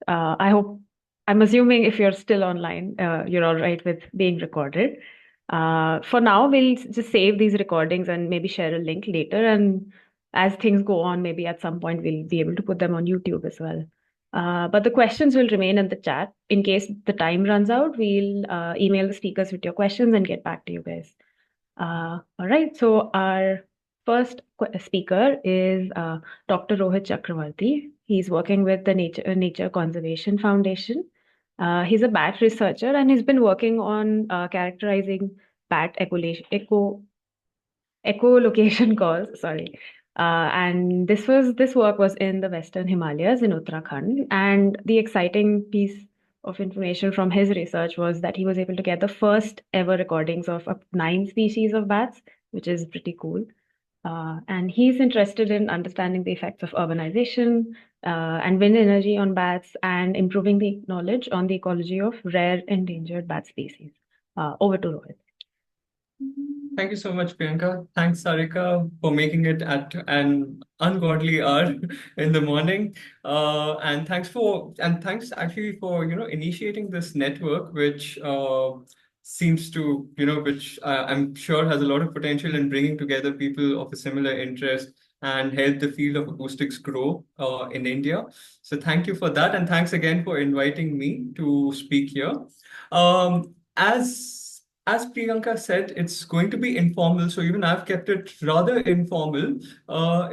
I'm assuming if you're still online, you're all right with being recorded. For now, we'll just save these recordings and maybe share a link later. And as things go on, maybe at some point we'll be able to put them on YouTube as well. But the questions will remain in the chat. In case the time runs out, we'll email the speakers with your questions and get back to you guys. All right, so our first speaker is Dr. Rohit Chakravarty. He's working with the Nature Conservation Foundation. He's a bat researcher and he's been working on characterizing bat echolocation calls. Sorry. And this work was in the Western Himalayas in Uttarakhand. And the exciting piece of information from his research was that he was able to get the first ever recordings of 9 species of bats, which is pretty cool. And he's interested in understanding the effects of urbanization and wind energy on bats and improving the knowledge on the ecology of rare endangered bat species. Over to Rohit. Thank you so much, Priyanka. Thanks, Sarika, for making it at an ungodly hour in the morning. And thanks actually for, initiating this network, which seems to, which I'm sure has a lot of potential in bringing together people of a similar interest and help the field of acoustics grow in India. So thank you for that. And thanks again for inviting me to speak here. As Priyanka said, it's going to be informal, so even I've kept it rather informal.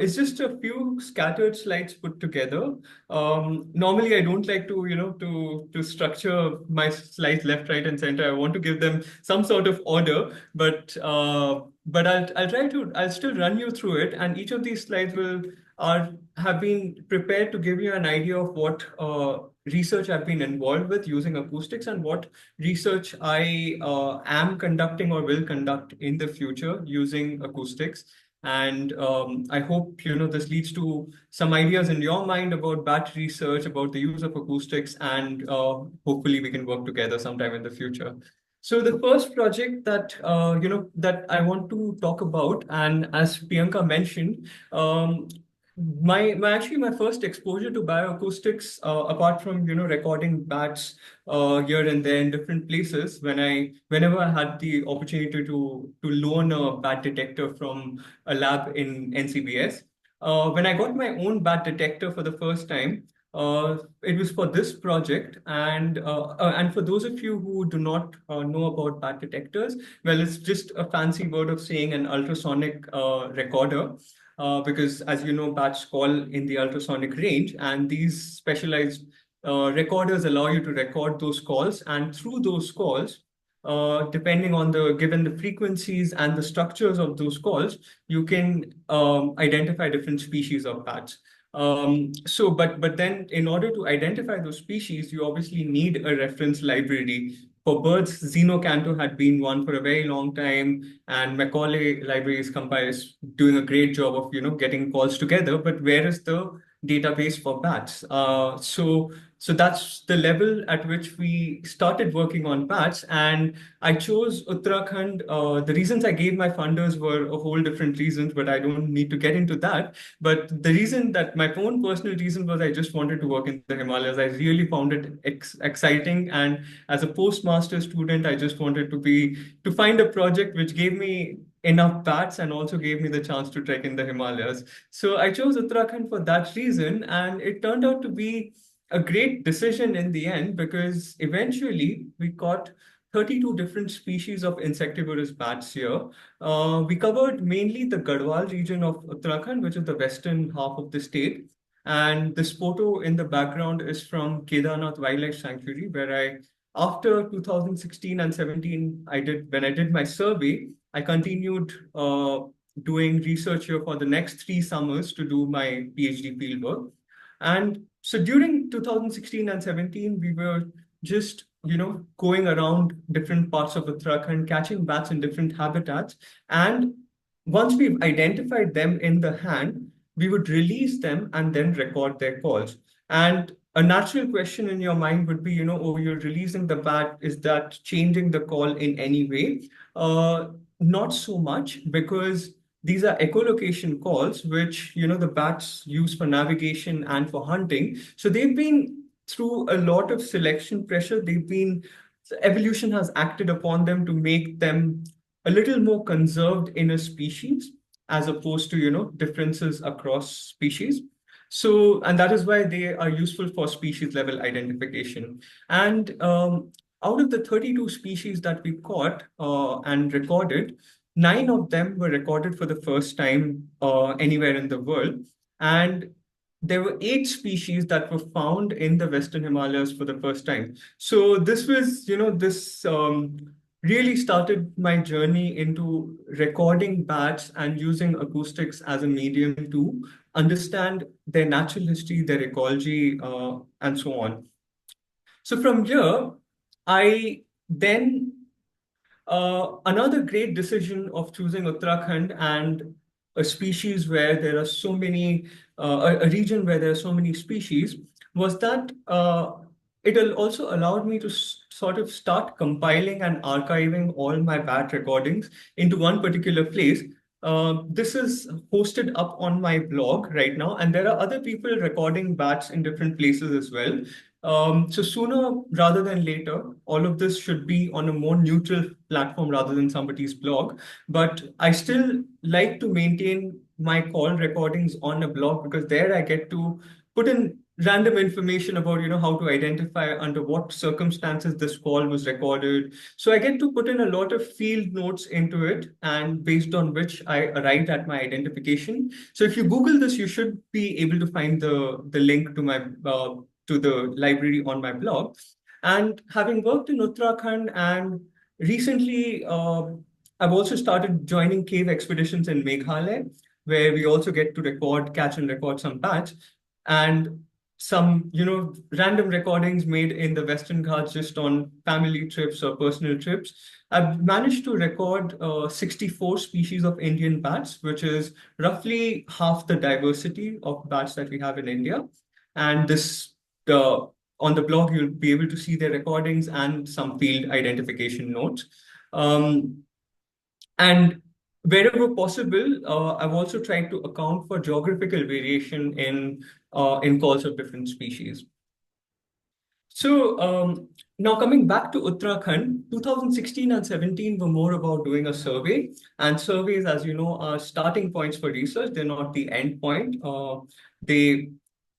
It's just a few scattered slides put together. Normally, I don't like to, to structure my slides left, right, and center. I want to give them some sort of order, but I'll still run you through it, and each of these slides have been prepared to give you an idea of what research I've been involved with using acoustics and what research I am conducting or will conduct in the future using acoustics. And I hope this leads to some ideas in your mind about bat research, about the use of acoustics, and hopefully we can work together sometime in the future. So the first project that that I want to talk about, and as Priyanka mentioned, my first exposure to bioacoustics, apart from recording bats here and there in different places, whenever I had the opportunity to loan a bat detector from a lab in NCBS, when I got my own bat detector for the first time, it was for this project, and for those of you who do not know about bat detectors, well, it's just a fancy word of saying an ultrasonic recorder. Because as you know, bats call in the ultrasonic range, and these specialized recorders allow you to record those calls, and through those calls, depending on given the frequencies and the structures of those calls, you can identify different species of bats. But then in order to identify those species, you obviously need a reference library. For birds, Xenocanto had been one for a very long time, and Macaulay Library is doing a great job of getting calls together. But where is the database for bats? So that's the level at which we started working on bats, and I chose Uttarakhand. The reasons I gave my funders were a whole different reasons, but I don't need to get into that. But the reason that my own personal reason was I just wanted to work in the Himalayas. I really found it exciting, and as a postmaster student, I just wanted to find a project which gave me enough bats and also gave me the chance to trek in the Himalayas. So I chose Uttarakhand for that reason, and it turned out to be a great decision in the end because eventually we caught 32 different species of insectivorous bats here. We covered mainly the Garhwal region of Uttarakhand, which is the western half of the state. And this photo in the background is from Kedarnath Wildlife Sanctuary, where after 2016 and 17, when I did my survey, I continued doing research here for the next 3 summers to do my PhD fieldwork. And so during 2016 and 17, we were just, going around different parts of Uttarakhand, catching bats in different habitats. And once we've identified them in the hand, we would release them and then record their calls. And a natural question in your mind would be, oh, you're releasing the bat. Is that changing the call in any way? Not so much, because these are echolocation calls, which the bats use for navigation and for hunting. So they've been through a lot of selection pressure, evolution has acted upon them to make them a little more conserved in a species as opposed to, differences across species. So, and that is why they are useful for species level identification. And out of the 32 species that we caught and recorded, 9 of them were recorded for the first time anywhere in the world. And there were 8 species that were found in the Western Himalayas for the first time. So this was, this really started my journey into recording bats and using acoustics as a medium to understand their natural history, their ecology, and so on. So from here, I then another great decision of choosing Uttarakhand and a species where there are so many, a region where there are so many species, was that it also allowed me to sort of start compiling and archiving all my bat recordings into one particular place. This is hosted up on my blog right now, and there are other people recording bats in different places as well. So sooner rather than later, all of this should be on a more neutral platform rather than somebody's blog. But I still like to maintain my call recordings on a blog because there I get to put in random information about, how to identify under what circumstances this call was recorded. So I get to put in a lot of field notes into it, and based on which I arrived at my identification. So if you Google this, you should be able to find the link to my to the library on my blog. And having worked in Uttarakhand and recently, I've also started joining cave expeditions in Meghalaya, where we also get to catch and record some bats. And some, random recordings made in the Western Ghats just on family trips or personal trips. I've managed to record 64 species of Indian bats, which is roughly half the diversity of bats that we have in India. And this on the blog, you'll be able to see their recordings and some field identification notes. And wherever possible, I've also tried to account for geographical variation in calls of different species. So now coming back to Uttarakhand, 2016 and 17 were more about doing a survey. And surveys, as you know, are starting points for research. They're not the end point. They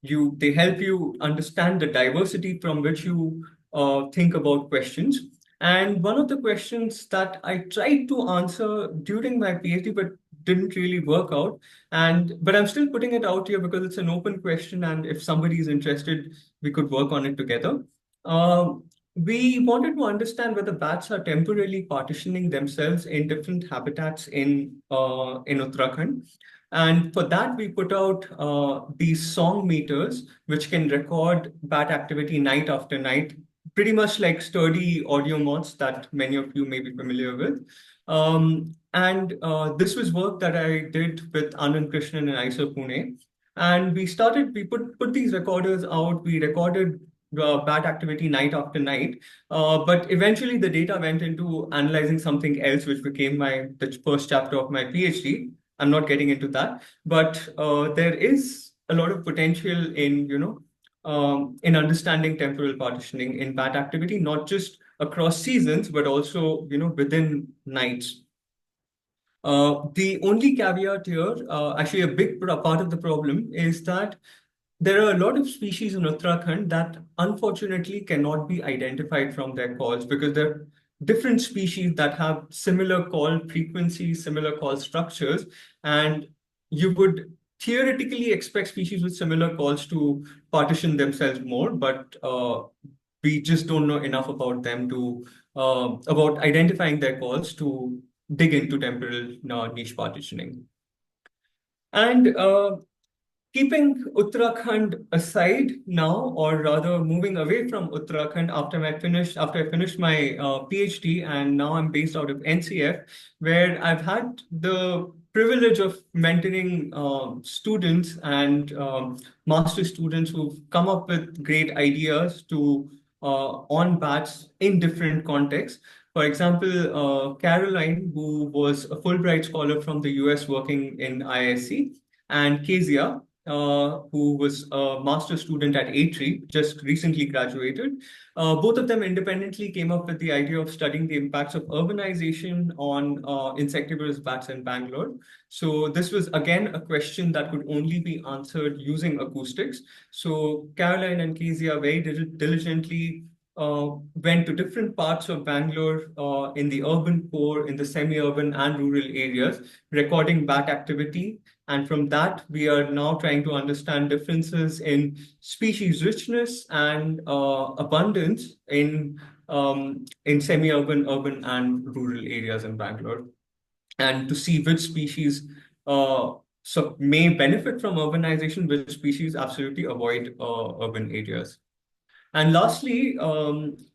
they help you understand the diversity from which you think about questions. And one of the questions that I tried to answer during my PhD, but didn't really work out. But I'm still putting it out here because it's an open question. And if somebody is interested, we could work on it together. We wanted to understand whether bats are temporarily partitioning themselves in different habitats in Uttarakhand. And for that, we put out these song meters, which can record bat activity night after night, pretty much like sturdy audio mods that many of you may be familiar with. This was work that I did with Anand Krishnan and ISO Pune. And we put these recorders out, we recorded bat activity night after night. But eventually the data went into analyzing something else, which became the first chapter of my PhD. I'm not getting into that, but there is a lot of potential in understanding temporal partitioning in bat activity, not just across seasons, but also, within nights. The only caveat here, actually a big part of the problem is that there are a lot of species in Uttarakhand that unfortunately cannot be identified from their calls because they're different species that have similar call frequencies, similar call structures, and you would theoretically expect species with similar calls to partition themselves more, but we just don't know enough about them about identifying their calls to dig into temporal niche partitioning. And keeping Uttarakhand aside now, or rather moving away from Uttarakhand after I finished my PhD, and now I'm based out of NCF, where I've had the privilege of mentoring students and master students who've come up with great ideas on bats in different contexts. For example, Caroline, who was a Fulbright scholar from the US working in IISc, and Kezia, who was a master's student at A3, just recently graduated. Both of them independently came up with the idea of studying the impacts of urbanization on insectivorous bats in Bangalore. So this was again a question that could only be answered using acoustics. So Caroline and Kezia very diligently went to different parts of Bangalore in the urban core, in the semi-urban and rural areas, recording bat activity. And from that, we are now trying to understand differences in species richness and abundance in semi-urban, urban, and rural areas in Bangalore, and to see which species may benefit from urbanization, which species absolutely avoid urban areas. And lastly,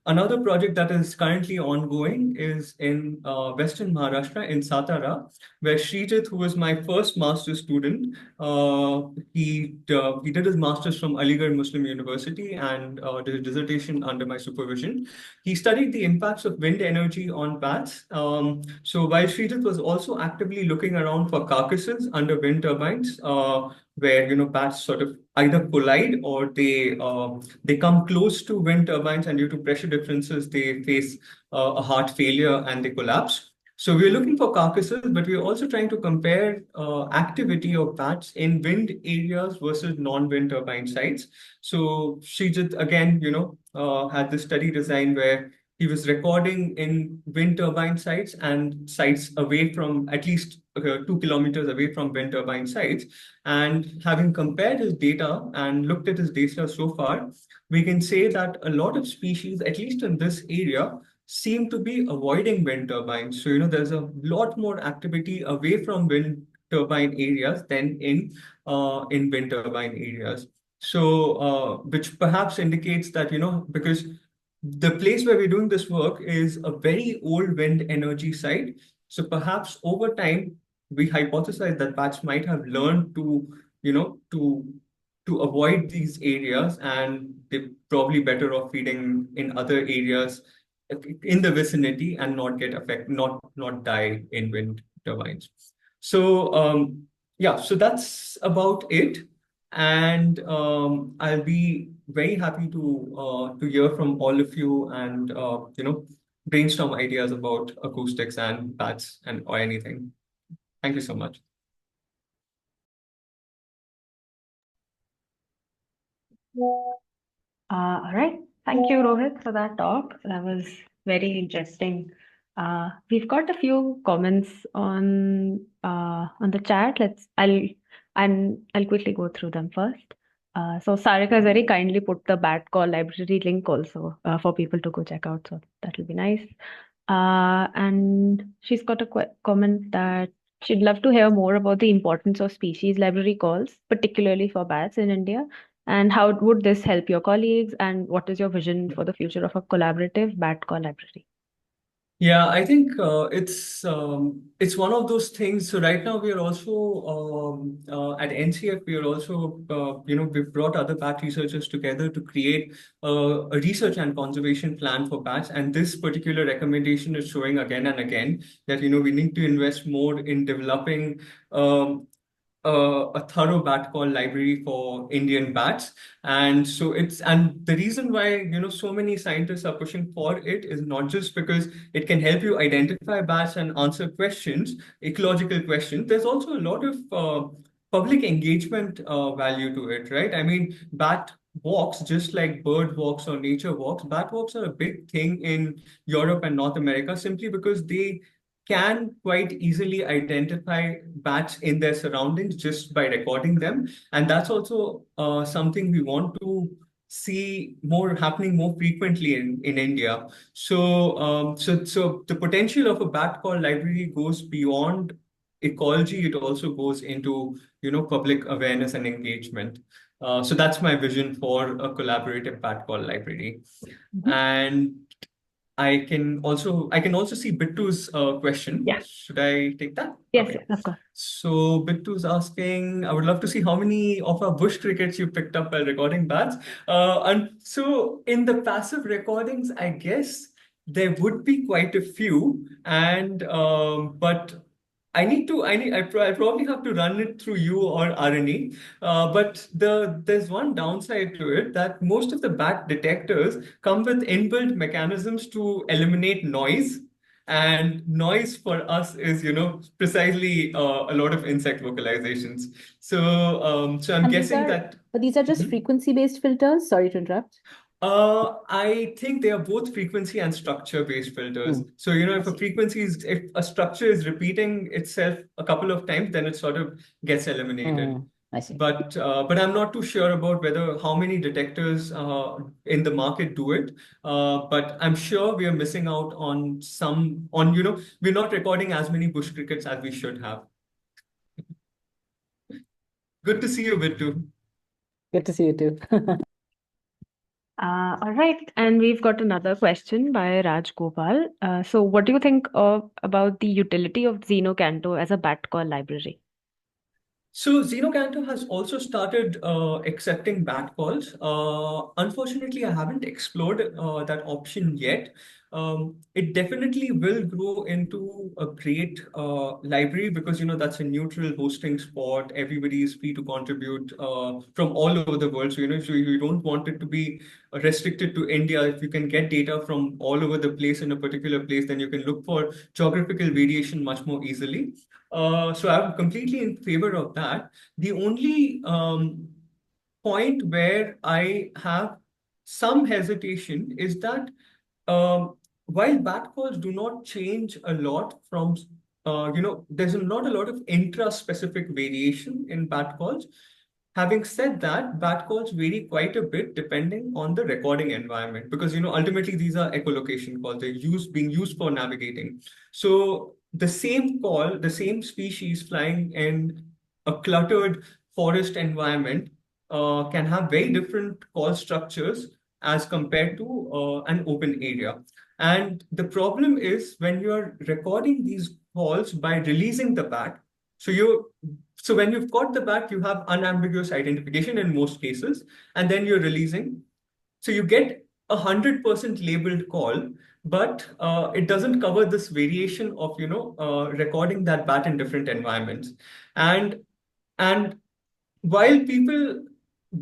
another project that is currently ongoing is in Western Maharashtra in Satara, where Srijit, who was my first master's student, he did his master's from Aligarh Muslim University and did a dissertation under my supervision. He studied the impacts of wind energy on bats. So while Srijit was also actively looking around for carcasses under wind turbines, where bats sort of either collide or they come close to wind turbines, and due to pressure differences, they face a heart failure and they collapse. So we're looking for carcasses, but we're also trying to compare activity of bats in wind areas versus non-wind turbine sites. So Srijit again, had this study design where he was recording in wind turbine sites and sites away from at least 2 kilometers away from wind turbine sites. And having compared his data and looked at his data so far, we can say that a lot of species, at least in this area, seem to be avoiding wind turbines. So, there's a lot more activity away from wind turbine areas than in wind turbine areas. So, which perhaps indicates that, because the place where we're doing this work is a very old wind energy site. So perhaps over time, we hypothesize that bats might have learned to, you know, to avoid these areas, and they're probably better off feeding in other areas in the vicinity and not get affected, not die in wind turbines. So yeah, so that's about it. And I'll be very happy to hear from all of you and brainstorm ideas about acoustics and bats and or anything. Thank you so much. All right. Thank you, Rohit, for that talk. That was very interesting. We've got a few comments on the chat. I'll quickly go through them first. So Sarika has very kindly put the Bat Call library link also for people to go check out. So that'll be nice. And she's got a comment that she'd love to hear more about the importance of species library calls, particularly for bats in India. And how would this help your colleagues? And what is your vision for the future of a collaborative bat call library? Yeah, I think it's one of those things. So right now we are also at NCF. We are also we've brought other bat researchers together to create a research and conservation plan for bats. And this particular recommendation is showing again and again that we need to invest more in developing a thorough bat call library for Indian bats. And so and the reason why, so many scientists are pushing for it is not just because it can help you identify bats and answer questions, ecological questions. There's also a lot of public engagement value to it, right? I mean, bat walks, just like bird walks or nature walks, bat walks are a big thing in Europe and North America simply because they can quite easily identify bats in their surroundings just by recording them. And that's also something we want to see more happening more frequently in India. So, so the potential of a bat call library goes beyond ecology. It also goes into, public awareness and engagement. So that's my vision for a collaborative bat call library. And I can also see Bittu's question. Yeah. Should I take that? Yes, Okay. yes, of course. So Bittu's asking, I would love to see how many of our bush crickets you picked up while recording bats. And so in the passive recordings, I guess there would be quite a few, and but I probably have to run it through you or RNE. But there's one downside to it that most of the bat detectors come with inbuilt mechanisms to eliminate noise. And noise for us is, precisely a lot of insect vocalizations. So I'm And these guessing are, that. but these are just Mhm. frequency-based filters. Sorry to interrupt. I think they are both frequency and structure-based filters. So, I see. if a structure is repeating itself a couple of times, then it sort of gets eliminated. I see. But I'm not too sure about whether how many detectors in the market do it. But I'm sure we are missing out on we're not recording as many bush crickets as we should have. Good to see you, Bittu. Good to see you too. All right, and we've got another question by Raj Gopal. So, what do you think about the utility of Xenocanto as a bat call library? So Xenocanto has also started accepting bat calls. Unfortunately, I haven't explored that option yet. It definitely will grow into a great library because that's a neutral hosting spot. Everybody is free to contribute from all over the world. So you don't want it to be restricted to India. If you can get data from all over the place in a particular place, then you can look for geographical variation much more easily. So I'm completely in favor of that. The only point where I have some hesitation is that while bat calls do not change a lot from, there's not a lot of intra-specific variation in bat calls. Having said that, bat calls vary quite a bit depending on the recording environment because ultimately these are echolocation calls. Being used for navigating. So the same call, the same species flying in a cluttered forest environment can have very different call structures as compared to an open area. And the problem is when you're recording these calls by releasing the bat, so when you've got the bat, you have unambiguous identification in most cases, and then you're releasing. So you get 100% labeled call, but it doesn't cover this variation of recording that bat in different environments. And and while people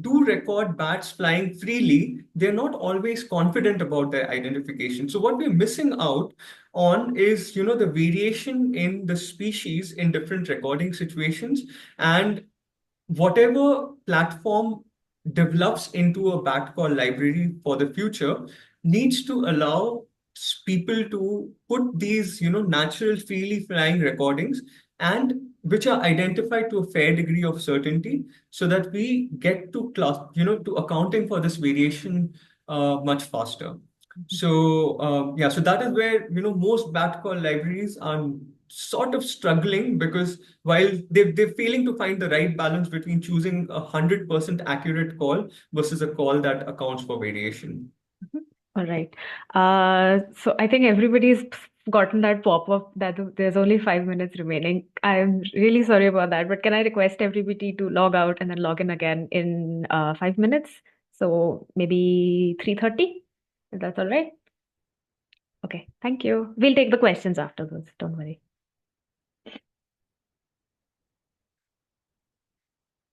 do record bats flying freely, they're not always confident about their identification. So what we're missing out on is, the variation in the species in different recording situations. And whatever platform develops into a bat call library for the future needs to allow people to put these, natural freely flying recordings and which are identified to a fair degree of certainty so that we get to to accounting for this variation much faster. So that is where, most bat call libraries are sort of struggling because while they're failing to find the right balance between choosing 100% accurate call versus a call that accounts for variation. All right. So I think everybody's gotten that pop-up that there's only 5 minutes remaining. I'm really sorry about that, but can I request everybody to log out and then log in again in 5 minutes? So maybe 3:30, if that's all right. Okay, thank you. We'll take the questions afterwards. Don't worry.